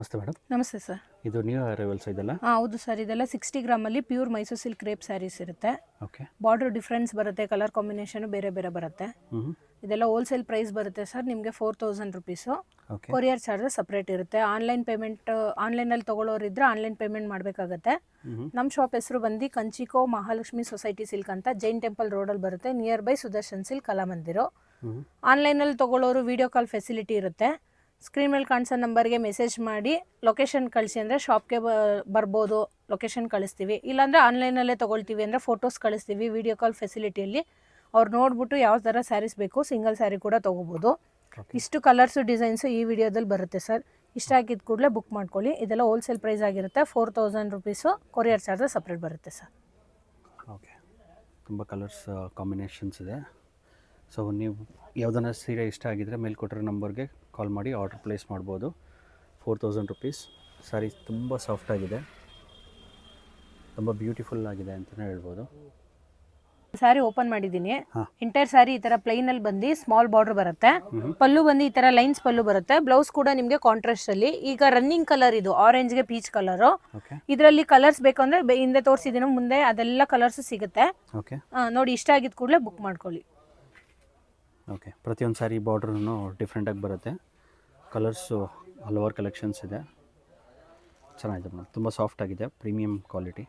ನಮಸ್ತೆ ಮೇಡಮ್. ನಮಸ್ತೆ ಸರ್. ಇದು ನ್ಯೂ ಅರೈವಲ್ಸ್ ಇದೆಲ್ಲ? ಹೌದು ಸರ್, ಇದೆಲ್ಲ 60 ಗ್ರಾಮಲ್ಲಿ pure Mysuru silk crepe sarees ಇರುತ್ತೆ. ಓಕೆ. ಬಾರ್ಡರ್ ಡಿಫ್ರೆನ್ಸ್ ಬರುತ್ತೆ, ಕಲರ್ ಕಾಂಬಿನೇಷನ್ ಬೇರೆ ಬೇರೆ ಬರುತ್ತೆ. ಇದೆಲ್ಲ ಹೋಲ್ಸೇಲ್ ಪ್ರೈಸ್ ಬರುತ್ತೆ ಸರ್, ನಿಮಗೆ 4000 ರುಪೀಸು. ಕೊರಿಯರ್ ಚಾರ್ಜಸ್ ಸಪ್ರೇಟ್ ಇರುತ್ತೆ. ಆನ್ಲೈನ್ ಪೇಮೆಂಟ್, ಆನ್ಲೈನಲ್ಲಿ ತೊಗೊಳ್ಳೋರಿದ್ರೆ ಆನ್ಲೈನ್ ಪೇಮೆಂಟ್ ಮಾಡಬೇಕಾಗತ್ತೆ. ನಮ್ಮ ಶಾಪ್ ಹೆಸರು ಬಂದು ಕಂಚಿಕೋ ಮಹಾಲಕ್ಷ್ಮಿ ಸೊಸೈಟಿ ಸಿಲ್ಕ್ ಅಂತ, ಜೈನ್ ಟೆಂಪಲ್ ರೋಡಲ್ಲಿ ಬರುತ್ತೆ, ನಿಯರ್ ಬೈ ಸುದರ್ಶನ್ ಸಿಲ್ಕ್ ಕಲಾಮಂದಿರು. ಆನ್ಲೈನಲ್ಲಿ ತೊಗೊಳ್ಳೋರು ವಿಡಿಯೋ ಕಾಲ್ ಫೆಸಿಲಿಟಿ ಇರುತ್ತೆ. ಸ್ಕ್ರೀನ್ ಮೇಲೆ ಕಾಣಿಸೋ ನಂಬರ್ಗೆ ಮೆಸೇಜ್ ಮಾಡಿ ಲೊಕೇಶನ್ ಕಳಿಸಿ ಅಂದರೆ ಶಾಪ್ಗೆ ಬರ್ಬೋದು, ಲೊಕೇಶನ್ ಕಳಿಸ್ತೀವಿ. ಇಲ್ಲಾಂದರೆ ಆನ್ಲೈನಲ್ಲೇ ತೊಗೊಳ್ತೀವಿ ಅಂದರೆ ಫೋಟೋಸ್ ಕಳಿಸ್ತೀವಿ ವಿಡಿಯೋ ಕಾಲ್ ಫೆಸಿಲಿಟಿಯಲ್ಲಿ. ಅವ್ರು ನೋಡಿಬಿಟ್ಟು ಯಾವ ಥರ ಸ್ಯಾರೀಸ್ ಬೇಕು ಸಿಂಗಲ್ ಸ್ಯಾರಿ ಕೂಡ ತೊಗೋಬೋದು. ಇಷ್ಟು ಕಲರ್ಸು ಡಿಸೈನ್ಸು ಈ ವಿಡಿಯೋದಲ್ಲಿ ಬರುತ್ತೆ ಸರ್. ಇಷ್ಟ ಆಗಿದ್ದ ಕೂಡಲೇ ಬುಕ್ ಮಾಡ್ಕೊಳ್ಳಿ. ಇದೆಲ್ಲ ಹೋಲ್ಸೇಲ್ ಪ್ರೈಸ್ ಆಗಿರುತ್ತೆ. 4000 ರುಪೀಸು. ಕೊರಿಯರ್ ಚಾರ್ಜಸ್ ಸಪ್ರೇಟ್ ಬರುತ್ತೆ ಸರ್. ಓಕೆ. ತುಂಬ ಕಲರ್ಸ್ ಕಾಂಬಿನೇಷನ್ಸ್ ಇದೆ. ಸೊ ನೀವು ಯಾವುದನ್ನ ಸೀರೆ ಇಷ್ಟ ಆಗಿದ್ದರೆ ಮೇಲೆ ಕೊಟ್ಟಿರೋ ನಂಬರ್ಗೆ ಕಾಲ್ ಮಾಡಿ ಆರ್ಡರ್ ಪ್ಲೇಸ್ ಮಾಡ್ಬೋದು. 4000 ರುಪೀಸ್. ಸ್ಯಾರಿ ತುಂಬ ಸಾಫ್ಟಾಗಿದೆ, ತುಂಬ ಬ್ಯೂಟಿಫುಲ್ ಆಗಿದೆ ಅಂತಲೇ ಹೇಳ್ಬೋದು. ಸ್ಯಾರಿ ಓಪನ್ ಮಾಡಿದ್ದೀನಿ. ಎಂಟೈರ್ ಸ್ಯಾರಿ ಈ ಥರ ಪ್ಲೈನಲ್ಲಿ ಬಂದು ಸ್ಮಾಲ್ ಬಾರ್ಡರ್ ಬರುತ್ತೆ. ಪಲ್ಲು ಬಂದು ಈ ಥರ ಲೈನ್ಸ್ ಪಲ್ಲು ಬರುತ್ತೆ. ಬ್ಲೌಸ್ ಕೂಡ ನಿಮಗೆ ಕಾಂಟ್ರಾಸ್ಟಲ್ಲಿ. ಈಗ ರನ್ನಿಂಗ್ ಕಲರ್ ಇದು ಆರೆಂಜ್ಗೆ ಪೀಚ್ ಕಲರು. ಇದರಲ್ಲಿ ಕಲರ್ಸ್ ಬೇಕು ಅಂದರೆ ಹಿಂದೆ ತೋರಿಸಿದ್ದೀನಿ, ಮುಂದೆ ಅದೆಲ್ಲ ಕಲರ್ಸ್ ಸಿಗುತ್ತೆ. ಓಕೆ. ನೋಡಿ, ಇಷ್ಟ ಆಗಿದ್ದ ಕೂಡಲೇ ಬುಕ್ ಮಾಡ್ಕೊಳ್ಳಿ. ಓಕೆ. ಪ್ರತಿಯೊಂದು ಸ್ಯಾರಿ ಬಾರ್ಡ್ರೂ ಡಿಫ್ರೆಂಟಾಗಿ ಬರುತ್ತೆ. ಕಲರ್ಸು ಹಲವಾರು ಕಲೆಕ್ಷನ್ಸ್ ಇದೆ. ಚೆನ್ನಾಗಿದೆ ಮೇಡಮ್, ತುಂಬ ಸಾಫ್ಟಾಗಿದೆ, ಪ್ರೀಮಿಯಂ ಕ್ವಾಲಿಟಿ.